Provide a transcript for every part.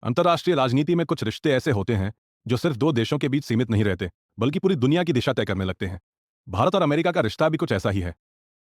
अंतर्राष्ट्रीय राजनीति में कुछ रिश्ते ऐसे होते हैं जो सिर्फ दो देशों के बीच सीमित नहीं रहते, बल्कि पूरी दुनिया की दिशा तय करने लगते हैं। भारत और अमेरिका का रिश्ता भी कुछ ऐसा ही है।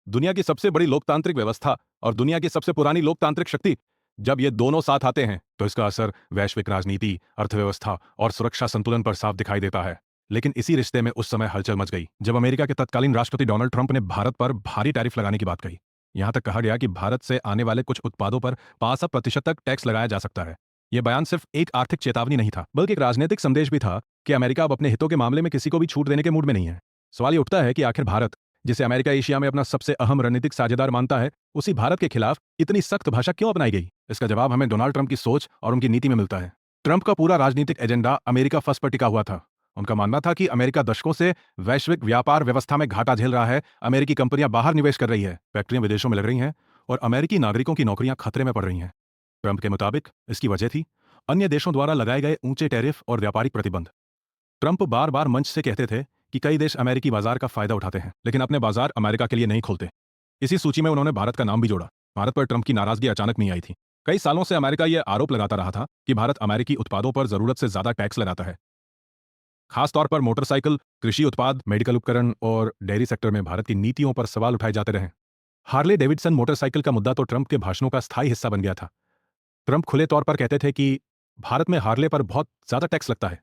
दुनिया की सबसे बड़ी लोकतांत्रिक व्यवस्था और दुनिया की सबसे पुरानी लोकतांत्रिक शक्ति, जब ये दोनों साथ आते हैं तो इसका असर वैश्विक राजनीति, अर्थव्यवस्था और सुरक्षा संतुलन पर साफ दिखाई देता है। लेकिन इसी रिश्ते में उस समय हलचल मच गई जब अमेरिका के तत्कालीन राष्ट्रपति डोनाल्ड ट्रंप ने भारत पर भारी टैरिफ लगाने की बात कही। यहां तक कहा गया कि भारत से आने वाले कुछ उत्पादों पर 65% तक टैक्स लगाया जा सकता है। यह बयान सिर्फ एक आर्थिक चेतावनी नहीं था, बल्कि एक राजनीतिक संदेश भी था कि अमेरिका अब अपने हितों के मामले में किसी को भी छूट देने के मूड में नहीं है। सवाल ये उठता है कि आखिर भारत, जिसे अमेरिका एशिया में अपना सबसे अहम रणनीतिक साझेदार मानता है, उसी भारत के खिलाफ इतनी सख्त भाषा क्यों अपनाई गई? इसका जवाब हमें डोनाल्ड ट्रंप की सोच और उनकी नीति में मिलता है। ट्रंप का पूरा राजनीतिक एजेंडा अमेरिका फर्स्ट पर टिका हुआ था। उनका मानना था कि अमेरिका दशकों से वैश्विक व्यापार व्यवस्था में घाटा झेल रहा है, अमेरिकी कंपनियां बाहर निवेश कर रही है, फैक्ट्रियां विदेशों में लग रही हैं और अमेरिकी नागरिकों की नौकरियां खतरे में पड़ रही हैं। ट्रंप के मुताबिक इसकी वजह थी अन्य देशों द्वारा लगाए गए ऊंचे टैरिफ और व्यापारिक प्रतिबंध। ट्रंप बार बार मंच से कहते थे कि कई देश अमेरिकी बाजार का फायदा उठाते हैं, लेकिन अपने बाजार अमेरिका के लिए नहीं खोलते। इसी सूची में उन्होंने भारत का नाम भी जोड़ा। भारत पर ट्रंप की नाराजगी अचानक नहीं आई थी। कई सालों से अमेरिका यह आरोप लगाता रहा था कि भारत अमेरिकी उत्पादों पर जरूरत से ज्यादा टैक्स लगाता है। खासतौर पर मोटरसाइकिल, कृषि उत्पाद, मेडिकल उपकरण और डेयरी सेक्टर में भारत की नीतियों पर सवाल उठाए जाते रहे। हार्ले डेविडसन मोटरसाइकिल का मुद्दा तो ट्रंप के भाषणों का स्थायी हिस्सा बन गया था। ट्रंप खुले तौर पर कहते थे कि भारत में हार्ले पर बहुत ज्यादा टैक्स लगता है,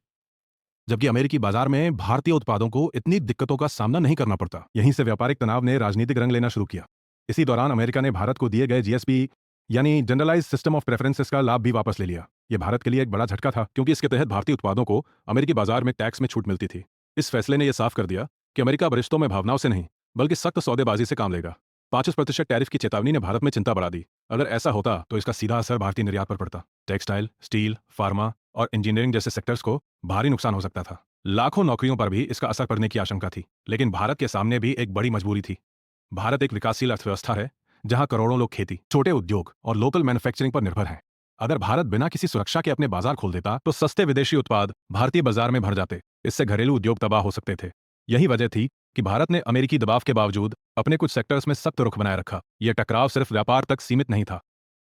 जबकि अमेरिकी बाजार में भारतीय उत्पादों को इतनी दिक्कतों का सामना नहीं करना पड़ता। यहीं से व्यापारिक तनाव ने राजनीतिक रंग लेना शुरू किया। इसी दौरान अमेरिका ने भारत को दिए गए जीएसपी यानी जनरलाइज सिस्टम ऑफ प्रेफरेंसेस का लाभ भी वापस ले लिया। यह भारत के लिए एक बड़ा झटका था, क्योंकि इसके तहत भारतीय उत्पादों को अमेरिकी बाजार में टैक्स में छूट मिलती थी। इस फैसले ने यह साफ कर दिया कि अमेरिका अब रिश्तों में भावनाओं से नहीं, बल्कि सख्त सौदेबाजी से काम लेगा। 25% टैरिफ की चेतावनी ने भारत में चिंता बढ़ा दी। अगर ऐसा होता तो इसका सीधा असर भारतीय निर्यात पर पड़ता। टेक्सटाइल, स्टील, फार्मा और इंजीनियरिंग जैसे सेक्टर्स को भारी नुकसान हो सकता था। लाखों नौकरियों पर भी इसका असर पड़ने की आशंका थी। लेकिन भारत के सामने भी एक बड़ी मजबूरी थी। भारत एक विकासशील अर्थव्यवस्था है, जहां करोड़ों लोग खेती, छोटे उद्योग और लोकल मैन्युफैक्चरिंग पर निर्भर हैं। अगर भारत बिना किसी सुरक्षा के अपने बाजार खोल देता तो सस्ते विदेशी उत्पाद भारतीय बाजार में भर जाते। इससे घरेलू उद्योग तबाह हो सकते थे। यही वजह थी कि भारत ने अमेरिकी दबाव के बावजूद अपने कुछ सेक्टर्स में सख्त रुख बनाए रखा। यह टकराव सिर्फ व्यापार तक सीमित नहीं था,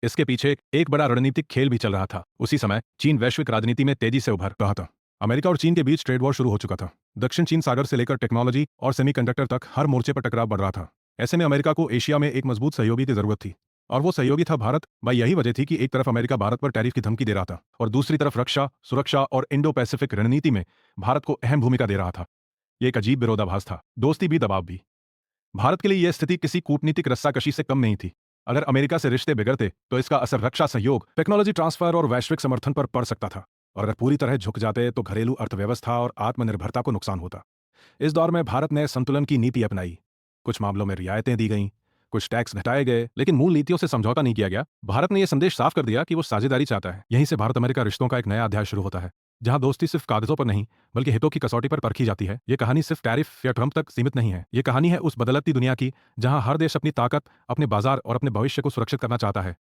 इसके पीछे एक बड़ा रणनीतिक खेल भी चल रहा था। उसी समय चीन वैश्विक राजनीति में तेजी से उभर रहा था। अमेरिका और चीन के बीच ट्रेड वॉर शुरू हो चुका था। दक्षिण चीन सागर से लेकर टेक्नोलॉजी और सेमीकंडक्टर तक हर मोर्चे पर टकराव बढ़ रहा था। ऐसे में अमेरिका को एशिया में एक मजबूत सहयोगी की जरूरत थी, और वो सहयोगी था भारत। भाई यही वजह थी कि एक तरफ अमेरिका भारत पर टैरिफ की धमकी दे रहा था और दूसरी तरफ रक्षा, सुरक्षा और इंडो पैसिफिक रणनीति में भारत को अहम भूमिका दे रहा था। ये एक अजीब विरोधाभास था, दोस्ती भी दबाव भी। भारत के लिए यह स्थिति किसी कूटनीतिक रस्साकशी से कम नहीं थी। अगर अमेरिका से रिश्ते बिगड़ते तो इसका असर रक्षा सहयोग, टेक्नोलॉजी ट्रांसफर और वैश्विक समर्थन पर पड़ सकता था। और अगर पूरी तरह झुक जाते तो घरेलू अर्थव्यवस्था और आत्मनिर्भरता को नुकसान होता। इस दौर में भारत ने संतुलन की नीति अपनाई। कुछ मामलों में रियायतें दी गईं, कुछ टैक्स घटाए गए, लेकिन मूल नीतियों से समझौता नहीं किया गया। भारत ने यह संदेश साफ कर दिया कि वो साझेदारी चाहता है। यहीं से भारत अमेरिका रिश्तों का एक नया अध्याय शुरू होता है, जहां दोस्ती सिर्फ कागजों पर नहीं, बल्कि हितों की कसौटी पर परखी जाती है। ये कहानी सिर्फ टैरिफ या ट्रंप तक सीमित नहीं है। ये कहानी है उस बदलती दुनिया की, जहां हर देश अपनी ताकत, अपने बाजार और अपने भविष्य को सुरक्षित करना चाहता है।